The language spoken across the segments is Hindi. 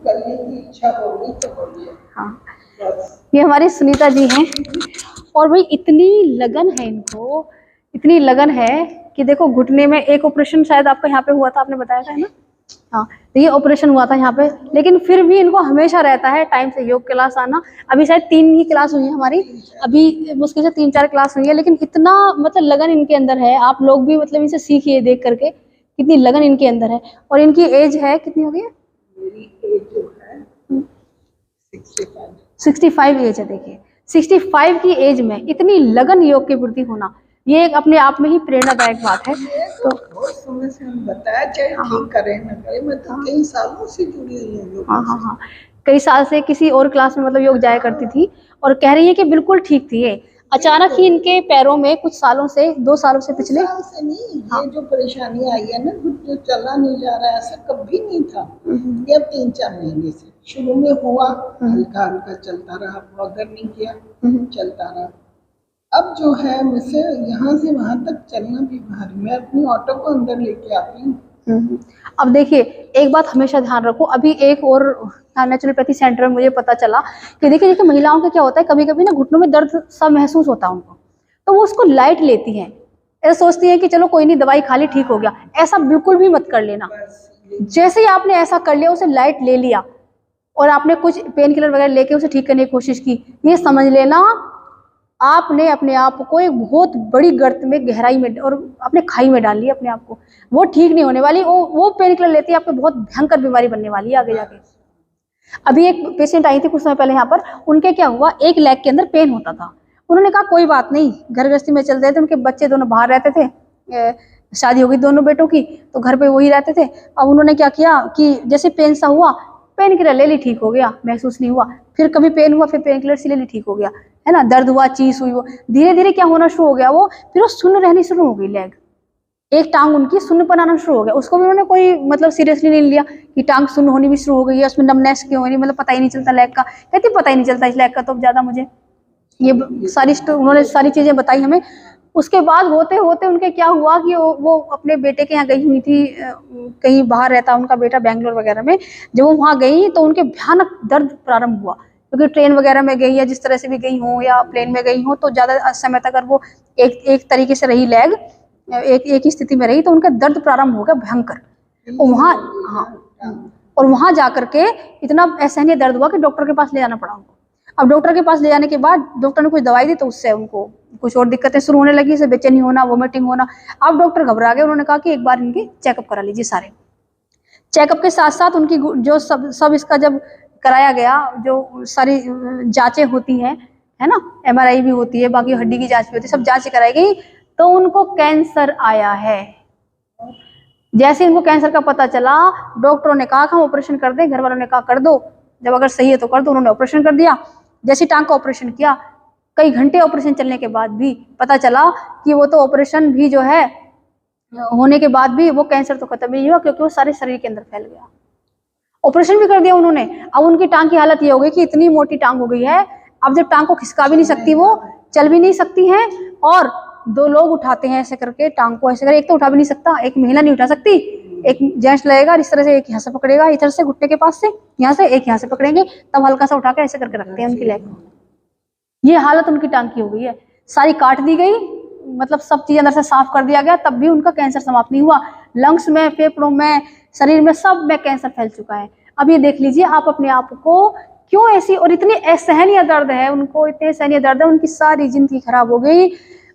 करने की इच्छा होगी तो होगी। हाँ, ये हमारी सुनीता जी हैं। और भाई इतनी लगन है इनको, इतनी लगन है कि देखो घुटने में एक ऑपरेशन शायद आपका यहाँ पे हुआ था, आपने बताया था, है ना? हाँ, तो ये ऑपरेशन हुआ था यहाँ पे, लेकिन फिर भी इनको हमेशा रहता है टाइम से योग क्लास आना। अभी शायद 3 ही क्लास हुई है हमारी, अभी मुश्किल से 3-4 क्लास हुई है, लेकिन इतना मतलब लगन इनके अंदर है। आप लोग भी मतलब इनसे सीखिए देख करके, कितनी लगन इनके अंदर है। और इनकी एज है कितनी हो गई है? मेरी एज जो है 65। 65 एज है। देखिए 65 की एज में इतनी लगन योग के प्रति होना, ये एक अपने आप में ही प्रेरणादायक बात है। तो बहुत समय से हम बताया, चाहे ठीक करें ना करें, मैं तो कई सालों से जुड़ी हुई हूँ योग। हाँ हाँ हाँ, कई साल से किसी और क्लास में मतलब योग जाया करती थी, और कह रही है कि बिल्कुल ठीक थी ये। अचानक ही इनके पैरों में कुछ सालों से, 2 सालों से, पिछले साल से नहीं, ये जो परेशानी आई है ना, जो चला नहीं जा रहा है, ऐसा कभी नहीं था। ये 3-4 महीने से शुरू में हुआ, हल्का हल्का चलता रहा, बहुत देर नहीं किया, चलता रहा। अब जो है मुझसे यहाँ से वहां तक चलना भी भारी, मैं अपनी ऑटो को अंदर लेके आती हूँ। अब देखिए एक बात हमेशा ध्यान रखो, अभी एक और नेचुरोपैथी सेंटर में मुझे पता चला कि देखिए महिलाओं का क्या होता है, कभी कभी ना घुटनों में दर्द सा महसूस होता है उनको, तो वो उसको लाइट लेती हैं, ऐसा सोचती है कि चलो कोई नहीं दवाई खा ली ठीक हो गया। ऐसा बिल्कुल भी मत कर लेना। जैसे ही आपने ऐसा कर लिया, उसे लाइट ले लिया और आपने कुछ पेन किलर वगैरह लेके उसे ठीक करने की कोशिश की, ये समझ लेना आपने अपने आप को एक बहुत बड़ी गर्त में, गहराई में और अपने खाई में डाल लिया अपने आप को। वो ठीक नहीं होने वाली। वो पेन किलर लेती है आपको बहुत भयंकर बीमारी बनने वाली है आगे जाके। अभी एक पेशेंट आई थी कुछ समय पहले यहाँ पर, उनके क्या हुआ, एक लेग के अंदर पेन होता था। उन्होंने कहा कोई बात नहीं, घर गृहस्थी में चल रहे थे, उनके बच्चे दोनों बाहर रहते थे, शादी हो गई दोनों बेटों की, तो घर पे वही रहते थे। अब उन्होंने क्या किया कि जैसे पेन सा हुआ, पेन किलर ले ली, ठीक हो गया, महसूस नहीं हुआ। फिर कभी पेन हुआ, फिर पेन किलर से ले ली, ठीक हो गया, है ना? दर्द हुआ, चीस हुई, वो धीरे धीरे क्या होना शुरू हो गया, वो फिर वो सुन्न रहनी शुरू हो गई लेग। एक टांग उनकी सुन्न पर आना शुरू हो गया। उसको भी उन्होंने कोई मतलब सीरियसली नहीं लिया कि टांग सुन्न होनी भी शुरू हो गई है, उसमें नमनेस क्यों हो रही, मतलब पता ही नहीं चलता लेग का। कहती पता ही नहीं चलता इस लेग का तो ज्यादा मुझे। ये सारी उन्होंने सारी चीजें बताई हमें। उसके बाद होते होते उनके क्या हुआ कि वो अपने बेटे के यहाँ गई हुई थी, कहीं बाहर रहता उनका बेटा बेंगलोर वगैरह में। जब वो वहाँ गई तो उनके भयानक दर्द प्रारंभ हुआ, क्योंकि ट्रेन वगैरह में गई या जिस तरह से भी गई हो या प्लेन में गई हो, तो ज्यादा समय तक अगर वो एक तरीके से रही लेग, एक ही स्थिति में रही, तो उनका दर्द प्रारंभ हो गया भयंकर। और वहाँ, हाँ, और वहां जाकर के इतना असहनीय दर्द हुआ कि डॉक्टर के पास ले जाना पड़ा उनको। अब डॉक्टर के पास ले जाने के बाद डॉक्टर ने कुछ दवाई दी, तो उससे उनको कुछ और दिक्कतें शुरू होने लगी, जैसे बेचैनी होना, वोमिटिंग होना। अब डॉक्टर घबरा गए, उन्होंने कहा कि एक बार इनकी चेकअप करा लीजिए सारे। चेकअप के साथ साथ उनकी जो सब इसका जब कराया गया, जो सारी जांचें होती हैं, है ना, MRI भी होती है, बाकी हड्डी की जांच भी होती है, सब जांच कराई गई, तो उनको कैंसर आया है। जैसे इनको कैंसर का पता चला, डॉक्टरों ने कहा कि हम ऑपरेशन कर दें, घर वालों ने कहा कर दो, जब अगर सही है तो कर दो। उन्होंने ऑपरेशन कर दिया। जैसे टांग का ऑपरेशन किया, कई घंटे ऑपरेशन चलने के बाद भी पता चला कि वो तो ऑपरेशन भी जो है होने के बाद भी वो कैंसर तो खत्म नहीं हुआ, क्योंकि वो सारे शरीर के अंदर फैल गया। ऑपरेशन भी कर दिया उन्होंने। अब उनकी टांग की हालत ये हो गई कि इतनी मोटी टांग हो गई है, अब जब टांग को खिसका भी नहीं सकती, वो चल भी नहीं सकती है, और 2 लोग उठाते हैं ऐसे करके टांग को, ऐसे करके। एक तो उठा भी नहीं सकता, एक महिला नहीं उठा सकती, एक जेंट्स लगेगा इस तरह से, एक यहाँ से पकड़ेगा इधर से घुटने के पास से, यहाँ से एक यहाँ से पकड़ेंगे, तब हल्का सा उठा के ऐसे करके रखते हैं उनकी लेग। ये हालत उनकी टांग की हो गई है, सारी काट दी गई, मतलब सब चीज अंदर से साफ कर दिया गया, तब भी उनका कैंसर समाप्त नहीं हुआ। लंग्स में, फेफड़ों में, शरीर में, सब में कैंसर फैल चुका है। अब ये देख लीजिए आप अपने आप को, क्यों ऐसी, और इतनी असहनीय दर्द है उनको, इतने असहनीय दर्द है, उनकी सारी जिंदगी खराब हो गई,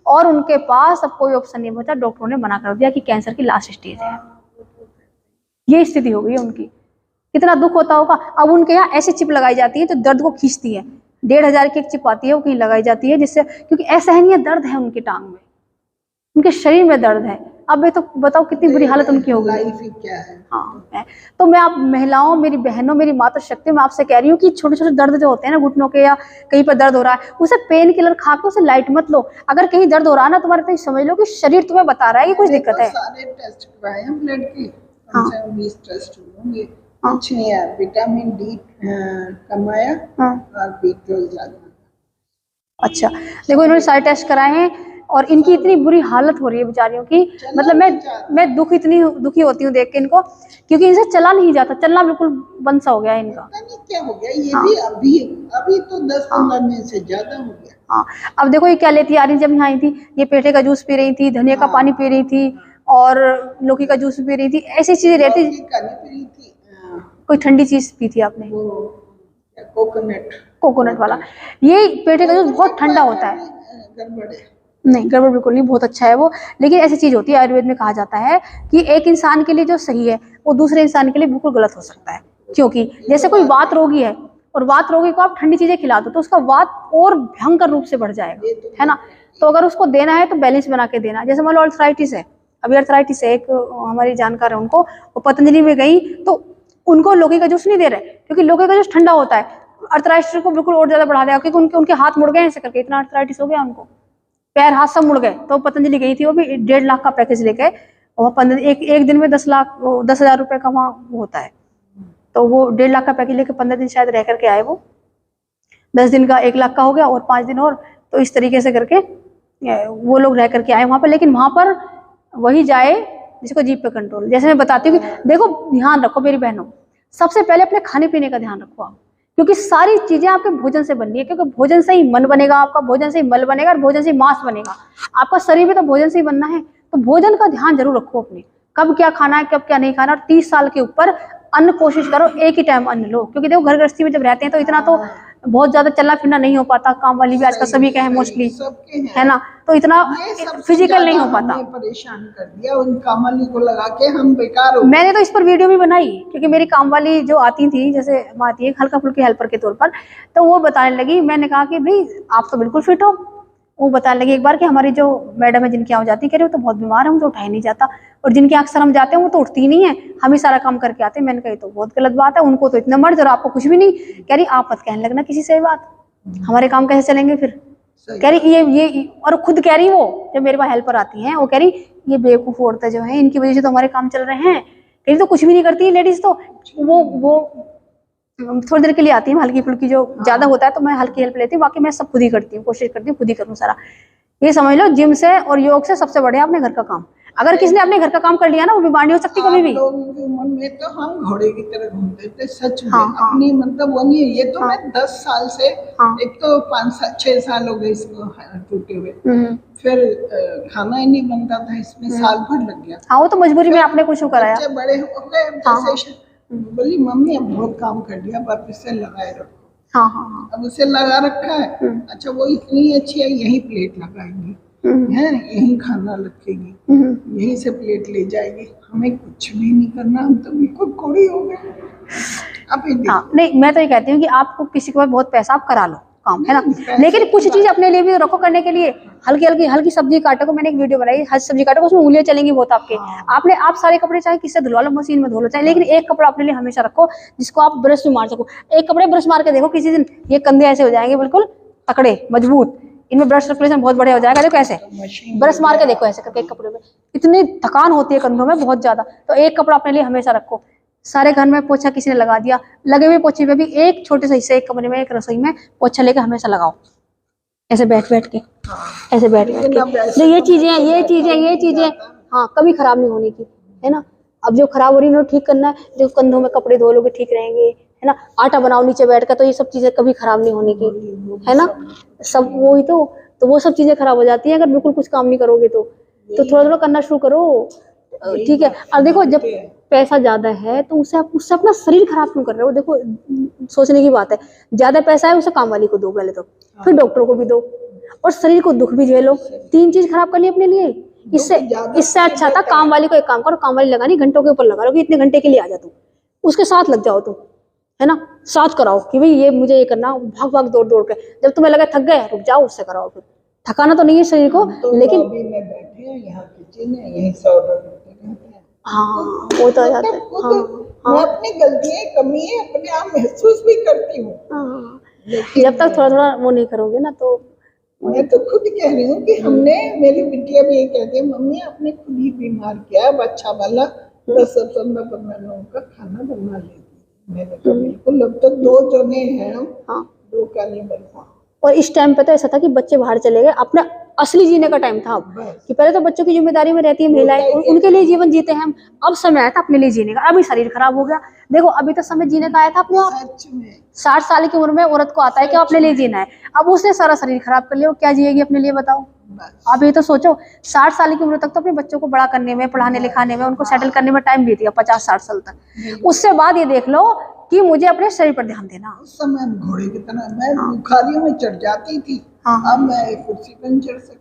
और उनके पास अब कोई ऑप्शन नहीं बचा। डॉक्टरों ने मना कर दिया कि कैंसर की लास्ट स्टेज है। ये स्थिति हो गई है उनकी। कितना दुख होता होगा। अब उनके यहाँ ऐसी चिप लगाई जाती है जो दर्द को खींचती है, 1500 की एक चिप आती है, वो कहीं लगाई जाती है, जिससे, क्योंकि असहनीय दर्द है उनकी टांग में, उनके शरीर में दर्द है। अब ये तो बताओ कितनी बुरी हालत उनकी हो गई। क्या है। हाँ, तो मैं आप महिलाओं, मेरी बहनों, मेरी माता शक्ति, मैं आपसे कह रही हूँ कि छोटे छोटे दर्द जो होते हैं ना घुटनों के, या कहीं पर दर्द हो रहा है, उसे पेन किलर खा के उसे लाइट मत लो। अगर कहीं दर्द हो रहा है ना तुम्हारे, तो समझ लो कि शरीर तुम्हें बता रहा है कि कुछ दिक्कत है। सारे टेस्ट कराए हैं ब्लड के, 20 टेस्ट होंगे, कुछ नहीं है। विटामिन डी कम आया और B12 ज्यादा। अच्छा, देखो इन्होंने सारे टेस्ट कराए हैं, और इनकी इतनी बुरी हालत हो रही है बेचारियों की, मतलब मैं इतनी दुखी होती हूँ देख के इनको, क्योंकि इनसे चला नहीं जाता, चलना बिल्कुल बंद सा हो गया है इनका। पता नहीं क्या हो गया ये भी, अभी अभी तो 10-15 दिन से ज्यादा हो गया। हाँ, अब देखो ये क्या लेती आ रही, जब यहाँ आई थी ये पेठे का जूस पी रही थी, धनिया का पानी पी रही थी, और लौकी का जूस पी रही थी, ऐसी चीजें रहती। लौकी का नहीं पी रही थी, कोई ठंडी चीज पी थी आपने? वो कोकोनट वाला। ये पेठे का जूस बहुत ठंडा होता है। गड़बड़ है। नहीं, गड़बड़ बिल्कुल नहीं, बहुत अच्छा है वो। लेकिन ऐसी चीज होती है, आयुर्वेद में कहा जाता है कि एक इंसान के लिए जो सही है वो दूसरे इंसान के लिए बिल्कुल गलत हो सकता है। क्योंकि जैसे कोई वात रोगी है और वात रोगी को आप ठंडी चीजें खिला दो तो उसका वात और भयंकर रूप से बढ़ जाएगा, है ना। तो अगर उसको देना है तो बैलेंस बना के देना। जैसे मान लो अर्थराइटिस है, अभी अर्थराइटिस है, एक हमारी जानकार है उनको, वो पतंजलि में गई तो उनको लौकी का जूस नहीं दे रहे क्योंकि लौकी का जूस ठंडा होता है, अर्थराइटिस को बिल्कुल और ज्यादा बढ़ा देगा, क्योंकि उनके हाथ मुड़ गए ऐसे करके, इतना अर्थराइटिस हो गया उनको, पैर हाथ सब मुड़ गए। तो पतंजलि गई थी, वो भी 1.5 लाख का पैकेज लेके, और एक दिन में 10,000 रुपए का वहाँ होता है। तो वो 1.5 लाख का पैकेज लेके 15 दिन शायद रह करके आए वो, 10 दिन का 1 लाख का हो गया और 5 दिन और, तो इस तरीके से करके वो लोग रह करके आए वहां पर। लेकिन वहां पर वही जाए जिसको जीभ पे कंट्रोल। जैसे मैं बताती हूँ कि देखो ध्यान रखो मेरी बहनों, सबसे पहले अपने खाने पीने का ध्यान रखो आप, क्योंकि सारी चीजें आपके भोजन से बननी है, क्योंकि भोजन से ही मन बनेगा आपका, भोजन से ही मल बनेगा और भोजन से ही मांस बनेगा। आपका शरीर भी तो भोजन से ही बनना है, तो भोजन का ध्यान जरूर रखो अपने, कब क्या खाना है कब क्या नहीं खाना। और 30 साल के ऊपर अन्न कोशिश करो एक ही टाइम अन्न लो, क्योंकि देखो घर गृहस्थी में जब रहते हैं तो इतना तो बहुत ज्यादा चलना फिरना नहीं हो पाता, काम वाली भी आजकल सभी के हैं मोस्टली, है ना, तो इतना फिजिकल नहीं हो पाता। परेशान कर दिया उन कामवाली को लगा के, हम बेकार हो। मैंने तो इस पर वीडियो भी बनाई, क्योंकि मेरी काम वाली जो आती थी, जैसे आती है हल्का फुल्की हेल्पर के तौर पर, तो वो बताने लगी, मैंने कहा कि भाई आप तो बिल्कुल फिट हो। वो बताने लगी एक बार कि हमारी जो मैडम है जिनकी यहाँ जाती, कह रही वो तो बहुत बीमार है, वो तो उठाई नहीं जाता, और जिनके अक्सर हम जाते हैं वो तो उठती ही नहीं है, हम ही सारा काम करके आते हैं। मैंने कही तो बहुत गलत बात है, उनको तो इतना मर्ज और आपको कुछ भी नहीं। कह रही आप मत कहने लगना किसी से बात, हमारे काम कैसे चलेंगे फिर। कह रही ये और खुद कह रही, वो जब मेरे पास हेल्पर आती हैं वो कह रही ये बेवकूफ औरतें जो है इनकी वजह से तो हमारे काम चल रहे हैं। कह रही तो कुछ भी नहीं करती लेडीज, तो वो थोड़ी देर के लिए आती है, हल्की फुल्की जो ज्यादा होता है तो मैं हल्की हेल्प लेती हूँ, बाकी मैं सब खुद ही करती हूँ, कोशिश करती हूँ खुद ही करूँ सारा। ये समझ लो जिम से और योग से सबसे बढ़िया अपने घर का काम। अगर किसी ने अपने घर का काम कर लिया ना, वो बीमार नहीं हो सकती कभी भी। लोगों के मन में तो हम घोड़े की तरह घूमते थे, सच में। हाँ, अपनी मतलब वो नहीं है, ये तो मैं 10 साल से, एक तो 5-6 साल हो गए इसको टूटे हुए, फिर खाना ही नहीं बनता था इसमें, साल भर लग गया। हाँ, वो तो मजबूरी में आपने कुछ कराया। बच्चे बड़े हो गए, जैसे बोली मम्मी अब बहुत काम कर लिया, वापस से लगाए रखो। हाँ, अब उसे लगा रखा है। अच्छा वो इतनी अच्छी है, यही प्लेट लगाएंगी, है यही खाना रखेगी, यहीं से प्लेट ले जाएगी, हमें कुछ भी नहीं करना, हम तो बिल्कुल कोड़ी हो गए। हाँ, नहीं मैं तो ये कहती हूँ कि आपको किसी के पास बहुत पैसा आप करा लो काम, है ना, लेकिन कुछ चीज अपने लिए भी रखो करने के लिए। हल्की सब्जी काटो को, मैंने एक वीडियो बनाई, हर सब्जी काटो उसमें उंगलियां चलेंगी बहुत आपके। आप सारे कपड़े चाहे किससे धुलवा लो, मशीन में धो लो चाहे, लेकिन एक कपड़ा अपने लिए हमेशा रखो जिसको आप ब्रश में मार सको। एक कपड़े ब्रश मार के देखो किसी दिन, ये कंधे ऐसे हो जाएंगे बिल्कुल तकड़े मजबूत, इनमें ब्लड सर्कुलेशन बहुत बढ़िया हो जाएगा। देखो ऐसे ब्रश मार के देखो, ऐसे करके एक कपड़े में इतनी थकान होती है कंधों में बहुत ज्यादा। तो एक कपड़ा अपने लिए हमेशा रखो। सारे घर में पोछा किसी ने लगा दिया, लगे हुए पोछे पे भी एक छोटे से हिस्से, एक कमरे में एक रसोई में पोछा लेकर हमेशा लगाओ, ऐसे बैठ के, ऐसे बैठ के। तो ये चीजें हाँ कभी खराब नहीं होने की, है ना। अब जो खराब हो रही है ठीक करना है, जो कंधों में कपड़े धो लोगे ठीक रहेंगे, है ना। आटा बनाओ नीचे बैठ कर, तो ये सब चीजें कभी खराब नहीं होने की, है ना। सब वही तो वो सब चीजें खराब हो जाती हैं अगर बिल्कुल कुछ काम नहीं करोगे तो थोड़ा थोड़ा करना शुरू करो, ठीक है। और देखो जब पैसा ज्यादा है तो उससे अपना शरीर खराब क्यों कर रहे हो। देखो सोचने की बात है, ज्यादा पैसा है उसे काम वाली को दो पहले तो, फिर डॉक्टरों को भी दो, और शरीर को दुख भी झेलो। 3 चीज खराब कर ली अपने लिए। इससे अच्छा था काम वाली को एक काम करो, काम वाली लगानी घंटों के ऊपर लगा लो कि इतने घंटे के लिए आ जा तू, उसके साथ लग जाओ तुम, है ना, साथ कराओ कि भाई ये मुझे ये करना, भाग दौड़ के, जब तुम्हें लगे थक गए रुक जाओ, उससे कराओ। फिर थकाना तो नहीं है शरीर को, लेकिन अभी मैं बैठे हैं यहाँ किचन है, यहीं से ऑर्डर करते रहते हैं। हाँ वो तो आ जाता है। मैं अपनी गलतियां कमी है अपने आप महसूस भी करती हूँ, जब तक थोड़ा थोड़ा वो नहीं करोगे ना तो। मैं तो खुद कह रही हूँ कि हमने, मेरी बिटिया भी ये कहती है मम्मी आपने खुद ही बीमार किया, अब अच्छा वाला 10-15 लोगों का खाना बना लेती। मैंने तो बिल्कुल, अब तो 2 जने हैं हम, 2 का नहीं बनता। और इस टाइम पे तो ऐसा था कि बच्चे बाहर चले गए, अपना असली जीने का टाइम था अब, बस। कि पहले तो बच्चों की जिम्मेदारी में रहती है महिलाएं, उनके लिए जीवन जीते हैं हम। अब समय आया था अपने लिए जीने का, अभी शरीर खराब हो गया। देखो अभी तो समय जीने का आया था अपने आप। सच में 60 साल की उम्र में औरत को आता है कि अपने लिए जीना है, अब उसने सारा शरीर खराब कर लिया, वो क्या जिएगी अपने लिए बताओ। बस। आप ये तो सोचो 60 साल की उम्र तक तो अपने बच्चों को बड़ा करने में, पढ़ाने लिखाने में, उनको सेटल करने में टाइम बीत गया 50-60 साल तक। उससे बाद ये देख लो कि मुझे अपने शरीर पर ध्यान देना। उस समय हम घोड़े की तरह, मैं बुखारियों में चढ़ जाती थी, अब मैं कुर्सी पर नहीं चढ़ सकती।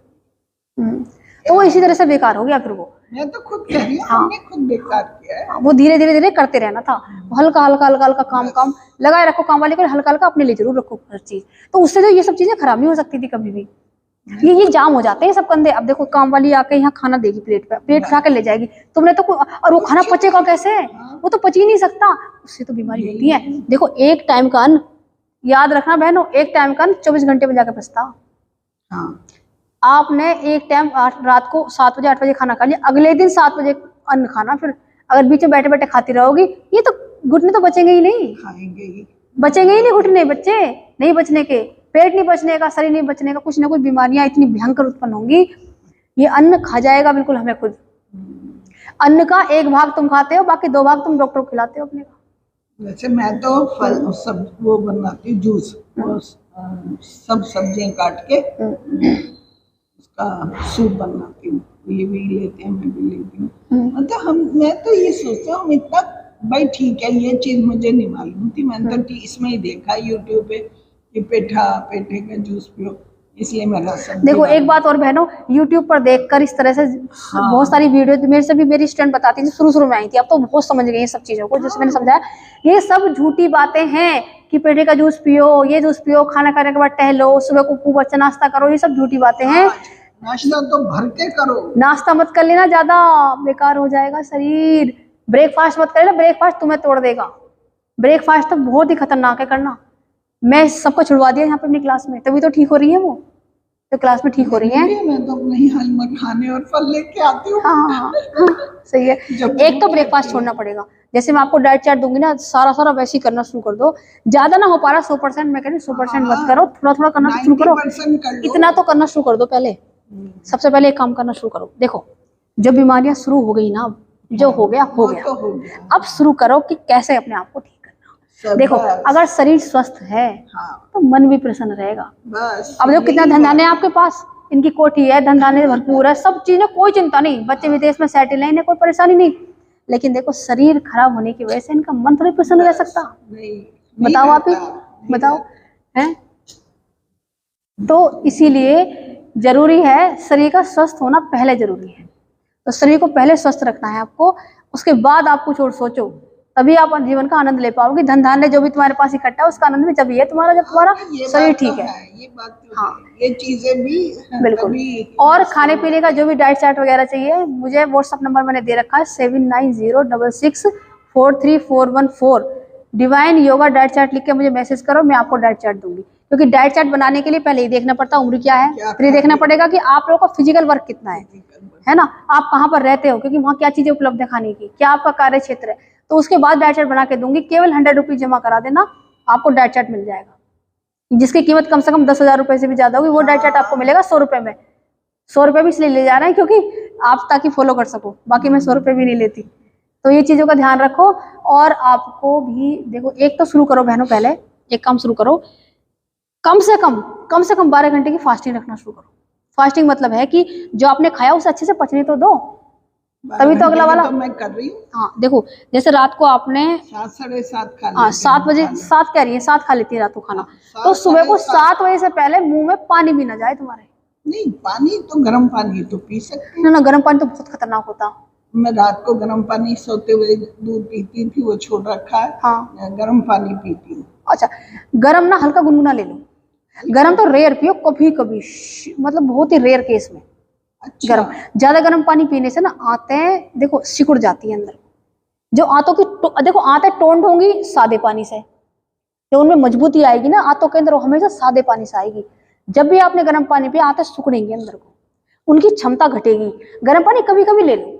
तो वो इसी तरह से बेकार हो गया फिर वो। मैं तो खुद कह रही हूँ, हमने खुद बेकार किया है। वो धीरे धीरे धीरे करते रहना था, हल्का हल्का हल्का हल्का काम लगाए रखो, काम वाले को हल्का हल्का अपने लिए जरूर रखो हर चीज, तो उससे जो ये सब चीजें खराब नहीं हो सकती थी कभी भी। ये जाम हो जाते हैं सब कंधे। अब देखो काम वाली आके यहाँ खाना देगी, प्लेट उठा के ले जाएगी, तुमने तो और वो खाना पचेगा कैसे, वो तो पच ही नहीं सकता, उससे तो बीमारी होती है। देखो एक टाइम का अन्न, याद रखना बहनों, एक टाइम का अन्न 24 घंटे में जाकर पचता। आपने एक टाइम रात को 7 बजे 8 बजे खाना खा लिया, अगले दिन 7 बजे अन्न खाना, फिर अगर बीच में बैठे बैठे खाती रहोगी, ये तो घुटने तो बचेंगे ही नहीं, बचेंगे ही नहीं घुटने, बच्चे नहीं बचने के, पेट नहीं बचने का, शरीर नहीं बचने का, कुछ ना कुछ बीमारियां इतनी भयंकर उत्पन्न होंगी। ये अन्न खा जाएगा बिल्कुल हमें खुद। अन्न का एक भाग तुम खाते हो, बाकी 2 भाग तुम डॉक्टर को खिलाते हो अपने का। वैसे मैं तो फल सब वो बनाती हूँ, जूस, सब सब्जियां काट के उसका सूप बनाती हूँ, ये भी लेते हैं, मैं भी लेती हूँ। मतलब मैं तो ये सोचती हूँ, हम इतना, भाई ठीक है ये चीज मुझे नहीं मालूम थी, मैंने तो इसमें ही देखा यूट्यूब पे कि पेठे का जूस पियो, इसलिए मेरा सब। देखो एक बात और बहनों, YouTube पर देखकर इस तरह से बहुत सारी वीडियो मेरे से भी मेरी स्टूडेंट बताती थी, शुरू में आई थी, अब तो बहुत समझ गई सब चीजों को, जैसे मैंने समझाया। ये सब झूठी बातें हैं कि पेठे का जूस पियो, ये जूस पियो, खाना खाने के बाद टहलो, सुबह को खूब अच्छा नाश्ता करो, ये सब झूठी बातें हैं। नाश्ता तो भर के करो, नाश्ता मत कर लेना, ज्यादा बेकार हो जाएगा शरीर। ब्रेकफास्ट मत कर लेना, ब्रेकफास्ट तुम्हें तोड़ देगा, ब्रेकफास्ट तो बहुत ही खतरनाक है करना। मैं सबको छुड़वा दिया यहाँ पे अपनी क्लास में, तभी तो ठीक हो रही है वो, तो क्लास में ठीक हो रही है। मैं तो अपने हाल में खाने और फल लेके आती हूँ। हाँ सही है। एक तो ब्रेकफास्ट छोड़ना पड़ेगा, जैसे मैं आपको डाइट चार्ट दूंगी ना, सारा वैसे ही करना शुरू कर दो। ज्यादा ना हो पा रहा 100%, मैं कह रही 100% मत करो, थोड़ा करना शुरू करो, इतना तो करना शुरू कर दो पहले। सबसे पहले एक काम करना शुरू करो। देखो जो बीमारियां शुरू हो गई ना, जो हो गया हो गया, अब शुरू करो कि कैसे अपने आप को ठीक करना। देखो अगर शरीर स्वस्थ है तो मन भी प्रसन्न रहेगा। अब देखो कितना धन है आपके पास, इनकी कोठी है, धन धान्य भरपूर है, सब चीजें, कोई चिंता नहीं, बच्चे विदेश में सेटल है, इन्हें कोई परेशानी नहीं। लेकिन देखो शरीर खराब होने की वजह से इनका मन थोड़ी प्रसन्न रह सकता। बताओ आप ही बताओ है। तो इसीलिए जरूरी है शरीर का स्वस्थ होना पहले जरूरी है, तो शरीर को पहले स्वस्थ रखना है आपको, उसके बाद आप कुछ और सोचो, तभी आप जीवन का आनंद ले पाओगे। धन धान्य जो भी तुम्हारे पास इकट्ठा है उसका आनंद भी तभी है तुम्हारा, जब तुम्हारा शरीर ठीक है। ये बात तो हाँ, ये चीजें भी बिल्कुल। और खाने पीने का जो भी डाइट चार्ट वगैरह चाहिए, मुझे व्हाट्सएप नंबर मैंने दे रखा है 7906643414। डिवाइन योगा डाइट चार्ट लिख के मुझे मैसेज करो, मैं आपको डाइट चार्ट दूंगी। क्योंकि डाइट चार्ट बनाने के लिए पहले ही देखना पड़ता है उम्र क्या है, फिर ये देखना पड़ेगा कि आप लोगों का फिजिकल वर्क कितना है ना, आप कहाँ पर रहते हो, क्योंकि वहाँ क्या चीजें उपलब्ध है खाने की, क्या आपका कार्य क्षेत्र है, तो उसके बाद डाइट चार्ट बना के दूंगी। केवल 100 रुपीज जमा करा देना, आपको डाइट चार्ट मिल जाएगा, जिसकी कीमत कम से कम 10,000 रुपए से भी ज्यादा होगी। वो डाइट चार्ट आपको मिलेगा 100 रुपए में। 100 रुपए भी इसलिए ले जा रहे हैं क्योंकि आप ताकि फॉलो कर सको, बाकी मैं 100 रुपए भी नहीं लेती। तो ये चीजों का ध्यान रखो। और आपको भी देखो, एक तो शुरू करो बहनों, पहले एक काम शुरू करो, कम से कम 12 घंटे की फास्टिंग रखना शुरू करो। फास्टिंग मतलब है कि जो आपने खाया उसे अच्छे से पचने तो दो, तभी तो अगला वाला। तो मैं कर रही हूँ। हाँ देखो, जैसे रात को आपने 7 साढ़े 7 खा, हाँ 7 बजे, 7 कह रही है, 7 खा लेती है रात को खाना, तो सुबह को 7 बजे से पहले मुंह में पानी भी ना जाए तुम्हारे। नहीं, पानी तो गर्म पानी तो पी सकते ना, गर्म पानी तो बहुत खतरनाक होता। मैं रात को गर्म पानी, सोते हुए दूध पीती थी, वो छोड़ रखा है। हाँ गर्म पानी पीती हूँ। अच्छा, गर्म ना हल्का गुनगुना ले लो, गर्म तो रेयर पियो, कभी कभी, मतलब बहुत ही रेयर केस में। अच्छा। गर्म, ज्यादा गर्म पानी पीने से ना आंतें देखो सिकुड़ जाती है अंदर, जो आंतों की देखो आंतें टोंड होंगी सादे पानी से, जो उनमें मजबूती आएगी ना आंतों के अंदर, वो हमेशा सादे पानी से आएगी। जब भी आपने गर्म पानी पिया, आंतें सिकुड़ेंगी अंदर को, उनकी क्षमता घटेगी। गर्म पानी कभी कभी ले लो,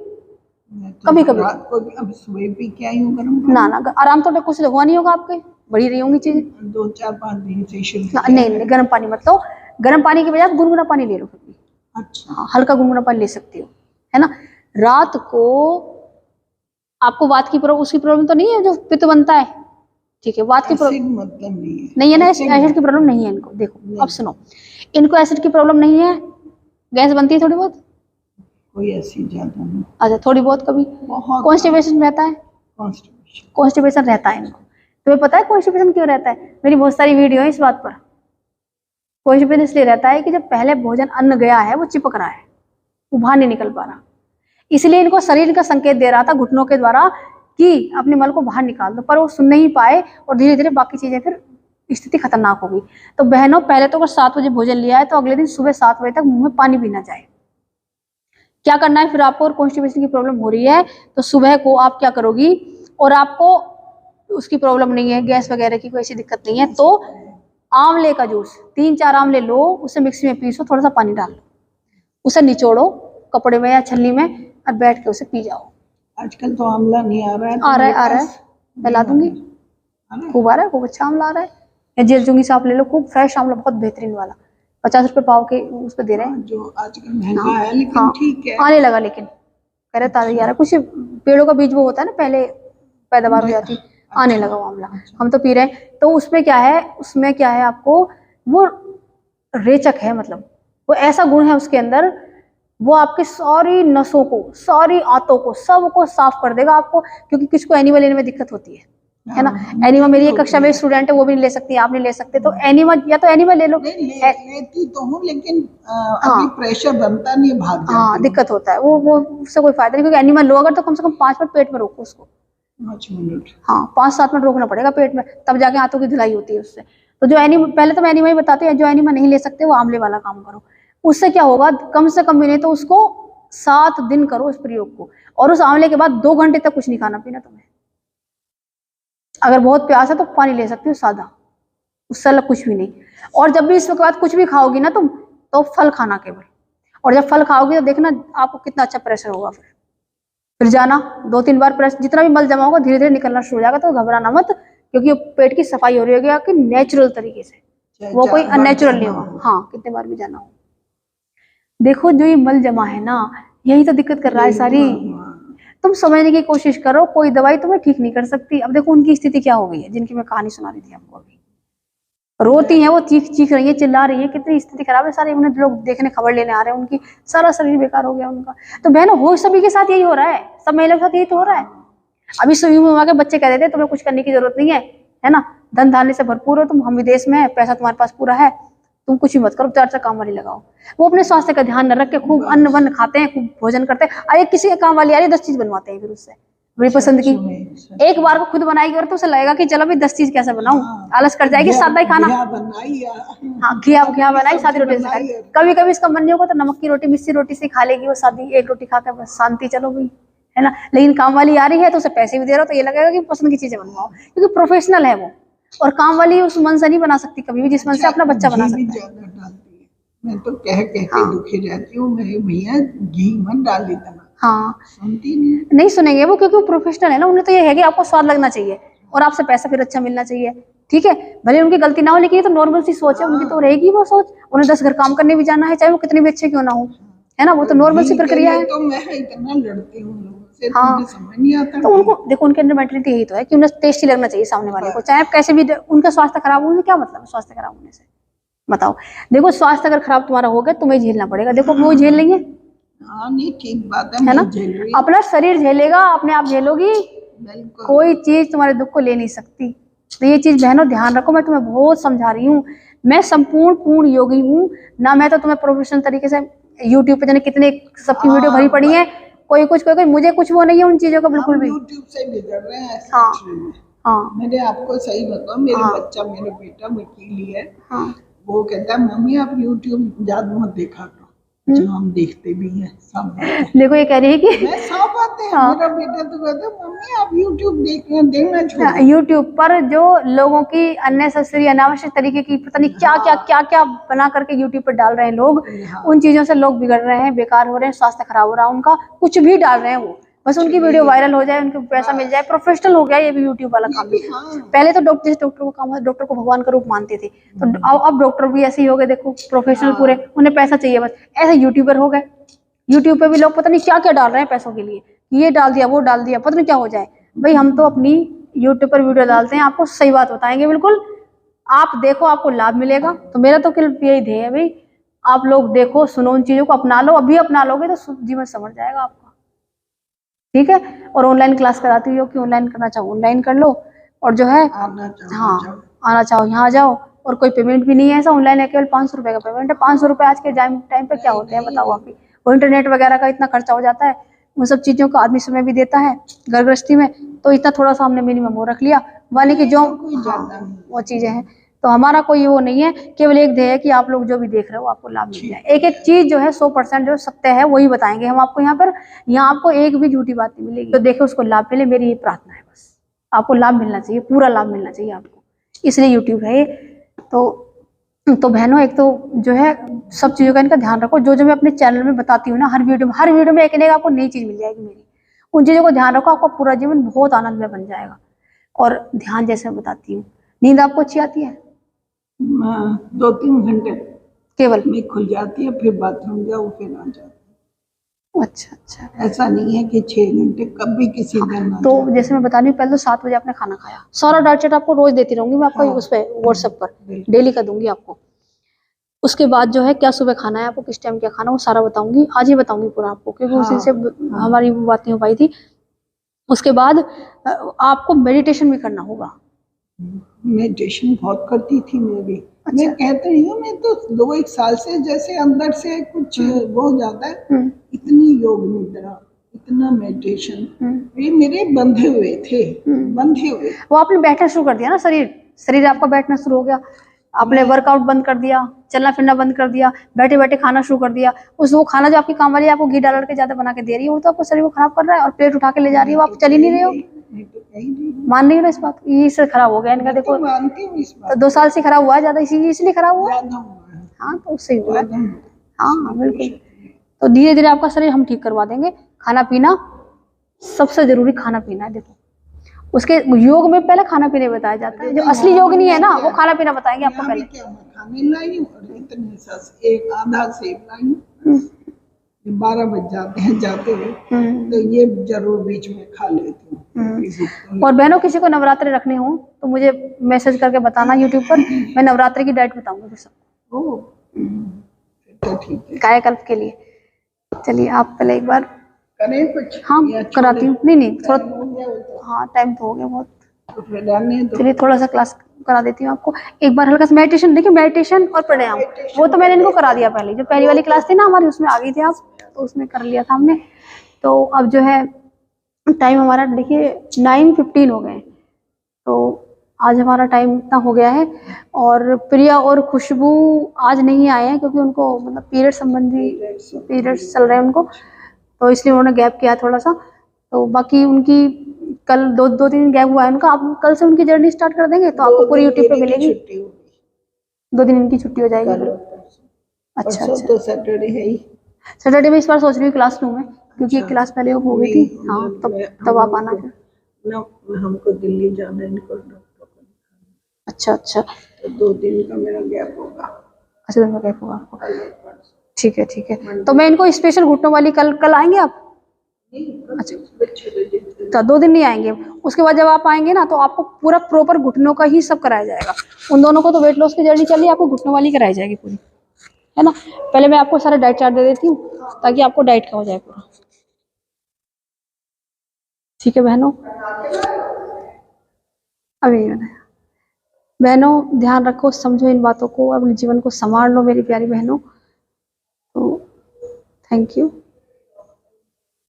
कभी कभी। अब सुबह पी के आई हूँ गर्म पानी। ना आराम तो कुछ हुआ नहीं होगा, आपके बढ़ी रही होंगी चीजें। 2-4-5 दिन से शुरू। नहीं गर्म पानी मत लो, गर्म पानी के बजाय गुनगुना पानी ले लो। अच्छा। हाँ, हल्का गुनगुना पानी ले सकती हो, है ना। रात को आपको वात की प्रॉब्लम, उसकी प्रॉब्लम तो नहीं है जो पित्त बनता है, ठीक है, वात की प्रॉब्लम एसिड मतलब नहीं है ना, एसिड एसिड की प्रॉब्लम नहीं है इनको। देखो अब नहीं। सुनो, इनको एसिड की प्रॉब्लम नहीं है, गैस बनती है थोड़ी बहुत, कोई ऐसी ज्यादा नहीं, अच्छा थोड़ी बहुत, कभी बहुत कॉन्स्टिपेशन रहता है, कॉन्स्टिपेशन। कॉन्स्टिपेशन रहता है इनको। तुम्हें पता है कॉन्स्टिपेशन क्यों रहता है? मेरी बहुत सारी वीडियो है इस बात पर। कॉन्स्टिपेशन इसलिए रहता है कि जब पहले भोजन अन्न गया है वो चिपक रहा है, वो बाहर नहीं निकल पा रहा, इसलिए इनको शरीर का संकेत दे रहा था घुटनों के द्वारा कि अपने मल को बाहर निकाल दो, पर वो सुन नहीं पाए और धीरे धीरे बाकी चीजें, फिर स्थिति खतरनाक हो गई। तो बहनों, पहले तो अगर 7 बजे भोजन लिया है तो अगले दिन सुबह 7 बजे तक मुंह में पानी भी ना जाए। क्या करना है फिर आपको, और कॉन्स्टिपेशन की प्रॉब्लम हो रही है तो सुबह को आप क्या करोगी, और आपको उसकी प्रॉब्लम नहीं है, गैस वगैरह की कोई ऐसी दिक्कत नहीं है, तो आंवले का जूस 3-4 आंवले लो, उसे मिक्सी में पीसो, थोड़ा सा पानी डाल लो, उसे निचोड़ो कपड़े में या छलनी में और बैठ के उसे पी जाओ। आजकल तो आंवला नहीं आ रहा है, तो आ रहा है, मेरे आ रहा है, पास मैं ला दूंगी, है ना? खूब आ रहा है, खूब अच्छा आंवला आ रहा है। या जेलचुंगी से आप ले लो, खूब फ्रेश आंवला, बहुत बेहतरीन वाला, 50 रुपए पाव के उस पर दे रहे हैं। जो आजकल महंगा है, लेकिन हाँ, ठीक है। आने लगा, लेकिन कह रहे ताजा आ रहा है, कुछ पेड़ों का बीज वो होता है ना, पहले पैदावार हो जाती, आने लगा वो आंवला, हम तो पी रहे हैं। तो उसमें क्या है, उसमें क्या है, आपको वो रेचक है, मतलब वो ऐसा गुण है उसके अंदर, वो आपकी सारी नसों को, सारी आंतों को, सबको साफ कर देगा आपको, क्योंकि किसको एनिमा लेने में दिक्कत होती है ना। एनिमा, मेरी एक कक्षा में स्टूडेंट है, वो भी नहीं ले सकती, आप नहीं ले सकते, तो एनिमा, या तो एनिमा ले लो। लेती तो हूँ, लेकिन अभी प्रेशर बनता नहीं, भाग जाती हाँ, दिक्कत होता है, वो उससे कोई फायदा नहीं, क्योंकि एनिमा लो अगर तो कम से कम 5 मिनट पेट में रोको उसको, 5 मिनट, हाँ 5-7 मिनट रोकना पड़ेगा पेट में, तब जाके आंतों की धुलाई होती है उससे। तो जो एनिमा, पहले तो मैं एनिमा ही बताती हूँ, जो एनिमा नहीं ले सकते वो आंवले वाला काम करो। उससे क्या होगा, कम से कम भी नहीं तो उसको 7 दिन करो उस प्रयोग को, और उस आंवले के बाद 2 घंटे तक कुछ नहीं खाना पीना तुम्हें। अगर बहुत प्यास है तो पानी ले सकती हो सादा, उससे अलग कुछ भी नहीं। और जब भी इसके बाद कुछ भी खाओगी ना तुम, तो फल खाना केवल, और जब फल खाओगी तो देखना आपको कितना अच्छा प्रेशर होगा। फिर जाना 2-3 बार प्रेस, जितना भी मल जमा होगा धीरे धीरे निकलना शुरू हो जाएगा, तो घबराना मत, क्योंकि पेट की सफाई हो रही होगी आपकी नेचुरल तरीके से, वो कोई अननेचुरल नहीं होगा। हाँ, कितने बार भी जाना हो। देखो जो ये मल जमा है ना, यही तो दिक्कत कर रहा है सारी। तुम समझने की कोशिश करो, कोई दवाई तुम्हें ठीक नहीं कर सकती। अब देखो उनकी स्थिति क्या हो गई है, जिनकी मैं कहानी सुना रही थी आपको अभी, रोती हैं वो, चीख रही है, चिल्ला रही है, कितनी स्थिति खराब है। सारे उन्हें लोग देखने, खबर लेने आ रहे हैं, उनकी सारा शरीर बेकार हो गया उनका। तो बहनों, हो सभी के साथ यही हो रहा है, सब महिलाओं के साथ यही तो हो रहा है। अभी सुई में के बच्चे कह देते तुम्हें कुछ करने की जरूरत नहीं है ना, धन धान्य से भरपूर हो तुम, हम विदेश में है, पैसा तुम्हारे पास पूरा है, तुम कुछ भी मत करो, 4 काम वाली लगाओ। वो अपने स्वास्थ्य का ध्यान न रख के खूब अन्न वन्न खाते हैं, खूब भोजन करते हैं, अरे किसी के काम वाली आ रही 10 चीज बनवाते हैं फिर उससे, बड़ी पसंद की। एक बार को खुद बनाएगी और तो उसे लगेगा कि चलो भाई 10 चीज कैसे बनाऊं, आलस कर जाएगी, सादा ही खाना। हाँ, घिया बनाई, सादी रोटी से खाई, कभी कभी इसका मन नहीं होगा तो नमक की रोटी, मिस्सी रोटी से खा लेगी वो, सादी एक रोटी खाकर बस शांति, चलो भाई, है ना। लेकिन काम वाली आ रही है तो उसे पैसे भी दे रहा हो, तो ये लगेगा कि पसंद की चीजें बनवाओ, क्योंकि प्रोफेशनल है वो, और काम वाली उस मन से नहीं बना सकती कभी भी जिस मन से अपना बच्चा बना सकता है। मैं तो कह के दुखी रहती हूँ, मेरे भैया घी मत डाल देता ना। हाँ, सुनती नहीं सुनेंगे वो, क्योंकि वो प्रोफेशनल है ना, उन्हें तो ये है कि आपको स्वाद लगना चाहिए और आपसे पैसा फिर अच्छा मिलना चाहिए, ठीक है। भले उनकी गलती ना हो, लेकिन ये तो नॉर्मल सी सोच है उनकी, तो रहेगी वो सोच। उन्हें 10 घर काम करने भी जाना है, चाहे वो कितने भी अच्छे क्यों ना हो, है ना, वो तो नॉर्मल सी प्रक्रिया है। तो मैं इतना लड़ती हूँ लोगों से, तो समझ नहीं आता। तो उनको देखो, उनके अंदर मेंटलिटी यही तो है कि उन्हें टेस्टी लगना चाहिए सामने वाले को, चाहे कैसे भी। उनका स्वास्थ्य खराब होने से क्या मतलब है, स्वास्थ्य खराब होने से बताओ। देखो स्वास्थ्य अगर खराब तुम्हारा हो गया, तुम्हें झेलना पड़ेगा, देखो वो झेल लेंगे। हाँ, नहीं ठीक बात है ना, अपना शरीर झेलेगा, अपने आप झेलोगी, कोई चीज तुम्हारे दुख को ले नहीं सकती। तो ये चीज बहनों ध्यान रखो, मैं तुम्हें बहुत समझा रही हूँ, मैं संपूर्ण पूर्ण योगी हूँ ना, मैं तो तुम्हें प्रोफेशनल तरीके से यूट्यूब पे जाने कितने सबकी वीडियो भरी पड़ी है, कोई कुछ मुझे कुछ वो नहीं है उन चीजों का बिल्कुल भी। यूट्यूब से बिगड़ रहे हैं। हाँ, मैंने आपको सही बताऊं, मेरा बेटा वकील ही है, वो कहता है मम्मी आप यूट्यूब ज्यादा मत देखा करो, जो हम देखते भी हैं सब बातें। देखो ये कह रही है कि मैं सब बातें, मेरा बेटा तो कहता है मम्मी आप यूट्यूब देखना छोड़ो। यूट्यूब पर जो लोगों की अननेसेसरी, अनावश्यक तरीके की पता नहीं क्या बना करके यूट्यूब पर डाल रहे हैं लोग, उन चीजों से लोग बिगड़ रहे हैं, बेकार हो रहे हैं, स्वास्थ्य खराब हो रहा है उनका, कुछ भी डाल रहे हैं वो, बस उनकी वीडियो वायरल हो जाए, उनको पैसा मिल जाए, प्रोफेशनल हो गया ये भी यूट्यूब वाला काम भी। हाँ, पहले तो डॉक्टर को काम, डॉक्टर को भगवान का रूप मानते थे, तो अब डॉक्टर भी ऐसे ही हो गए, देखो प्रोफेशनल हाँ। पूरे, उन्हें पैसा चाहिए बस, ऐसे यूट्यूबर हो गए। यूट्यूब पे भी लोग पता नहीं क्या क्या डाल रहे हैं पैसों के लिए, ये डाल दिया वो डाल दिया, पता नहीं क्या हो जाए। भाई हम तो अपनी यूट्यूब पर वीडियो डालते हैं, आपको सही बात बताएंगे बिल्कुल, आप देखो आपको लाभ मिलेगा। तो मेरा तो केवल यही ध्येय है भाई, आप लोग देखो सुनो, उन चीजों को अपना लो, अभी अपना लोगे तो जीवन संवर जाएगा आपका, ठीक है। और ऑनलाइन क्लास कराती हो कि ऑनलाइन करना चाहो ऑनलाइन कर लो, और जो है आना चाहो हाँ जाओ। आना चाहो यहाँ जाओ, और कोई पेमेंट भी नहीं है ऐसा, ऑनलाइन है केवल 500 रुपए का पेमेंट है। 500 रुपए आज के टाइम पे क्या होते हैं बताओ आप ही, वो इंटरनेट वगैरह का इतना खर्चा हो जाता है, उन सब चीजों का आदमी समय भी देता है घर गृहस्थी में, तो इतना थोड़ा सा हमने मिनिमम वो रख लिया, माने कि जो कोई ज्यादा नहीं। वो चीजें हैं। तो हमारा कोई वो नहीं है, केवल एक ध्येय है कि आप लोग जो भी देख रहे हो आपको लाभ मिल जाए। एक एक चीज जो है 100% जो सत्य है वही बताएंगे हम आपको यहाँ पर, यहाँ आपको एक भी झूठी बात नहीं मिलेगी, तो देखे उसको लाभ मिले, मेरी ये प्रार्थना है बस। आपको लाभ मिलना चाहिए, पूरा लाभ मिलना चाहिए आपको, इसलिए यूट्यूब है ये। तो बहनों, एक तो जो है सब चीज़ों का इनका ध्यान रखो, जो जो मैं अपने चैनल में बताती हूँ ना, हर वीडियो में एक न एक आपको नई चीज़ मिल जाएगी मेरी, उन चीज़ों को ध्यान रखो, आपका पूरा जीवन बहुत आनंद में बन जाएगा। और ध्यान जैसे मैं बताती हूँ, नींद आपको अच्छी आती है? 2-3 घंटे केवल में खुल जाती है, फिर बाथरूम जाओ फिर आ जाती अच्छा अच्छा। है। ऐसा नहीं है कि 6 घंटे कभी किसी दिन ना तो जाए। जैसे मैं बता रही हूँ, पहले तो 7 बजे आपने खाना खाया, सारा डाइट चार्ट आपको रोज देती रहूंगी मैं, आपको हाँ, उस पर व्हाट्सएप पर बिल्कुल। डेली का दूंगी आपको। उसके बाद जो है क्या सुबह खाना है आपको, किस टाइम क्या खाना, वो सारा बताऊंगी, आज ही बताऊंगी पूरा आपको, क्योंकि उस दिन से हमारी बात नहीं हो पाई थी। उसके बाद आपको मेडिटेशन भी करना होगा। मेडिटेशन बहुत करती थी मैं भी। अच्छा। मैं कहती रही हूँ, मैं तो 2-1 साल से जैसे अंदर से कुछ वो हो जाता है, इतनी योग निद्रा, इतना मेडिटेशन, ये मेरे बंधे हुए थे, बंधे हुए। वो आपने बैठना शुरू कर दिया ना, शरीर आपका बैठना शुरू हो गया, आपने वर्कआउट बंद कर दिया, चलना फिरना बंद कर दिया, बैठे बैठे खाना शुरू कर दिया। वो खाना जो आपकी काम वाली आपको घी डाल के ज्यादा बना के दे रही है, वो तो आपको शरीर को खराब कर रहा है, और प्लेट उठा के ले जा रही है, वो आप चल ही नहीं रहे हो, मान नहीं रहे इस बात, इससे खराब हो गया इनका। देखो मानती हूँ इस बात, तो 2 साल से खराब हुआ है ज्यादा, इसलिए खराब हुआ है। ज्यादा हुआ है, हाँ तो उससे ही हुआ है। ज्यादा। हाँ बिल्कुल। तो धीरे धीरे आपका शरीर हम ठीक करवा देंगे। खाना पीना सबसे जरूरी, खाना पीना है। देखो उसके योग में पहले खाना पीने बताया जाता है, जो असली योग नहीं है ना, वो खाना पीना बताएंगे आपको पहले। क्या मैं खाने लाई हूँ और इतने सा एक आधा सेब लाई हूँ, 12 बज जाते हैं जाते हुए, तो ये जरूर बीच में खा लेती हूँ। और बहनों, किसी को नवरात्रि रखने हो तो मुझे मैसेज करके बताना यूट्यूब पर, मैं नवरात्रि की डाइट बताऊंगी फिर सबको, तो ठीक है, कायाकल्प के लिए। चलिए आप पहले एक बार करें कुछ। हाँ कराती हूँ, नहीं थोड़ा, तो हाँ टाइम तो हो गया बहुत, फिर रहने दो। चलिए थोड़ा सा क्लास करा देती हूँ आपको एक बार, हल्का सा मेडिटेशन। देखिए मेडिटेशन और प्राणायाम वो तो मैंने इनको करा दिया पहले, जो पहली वाली क्लास थी ना हमारी, उसमें आ गई थी आप, तो उसमें कर लिया था हमने। तो अब जो है टाइम हमारा देखिए 9:15 हो गए, तो आज हमारा टाइम इतना हो गया है। और प्रिया और खुशबू आज नहीं आए हैं, क्योंकि उनको मतलब पीरियड संबंधी पीरियड्स चल रहे हैं उनको, तो इसलिए उन्होंने गैप किया थोड़ा सा। तो बाकी उनकी कल 2-3 दिन गैप हुआ है उनका, आप कल से उनकी जर्नी स्टार्ट कर देंगे तो आपको पूरी यूट्यूब पे मिलेगी। 2 दिन इनकी छुट्टी हो जाएगी। अच्छा अच्छा, तो सैटरडे है ही, सैटरडे में इस बार सोच रही हूँ क्लास लूँ मैं, क्योंकि क्लास पहले हो गई थी। हाँ तब आप आना फिर। ना हमको दिल्ली जाना है, इनको डॉक्टर को। अच्छा अच्छा, तो 2 दिन का मेरा गैप होगा। अच्छा 2 दिन का गैप होगा आपको, ठीक है ठीक है। तो मैं इनको स्पेशल घुटनों वाली कल आएंगे आप? अच्छा तो 2 दिन नहीं आएंगे, उसके बाद जब आप आएंगे ना तो आपको पूरा प्रॉपर घुटनों का ही सब कराया जाएगा। उन दोनों को तो वेट लॉस की जर्नी चल रही है, आपको घुटनों वाली कराई जाएगी पूरी, है ना। पहले मैं आपको सारा डाइट चार्ट दे देती हूँ ताकि आपको डाइट का हो जाए पूरा, ठीक है बहनों। अभी बहनों ध्यान रखो, समझो इन बातों को, अपने जीवन को संवार लो मेरी प्यारी बहनों। तो थैंक यू।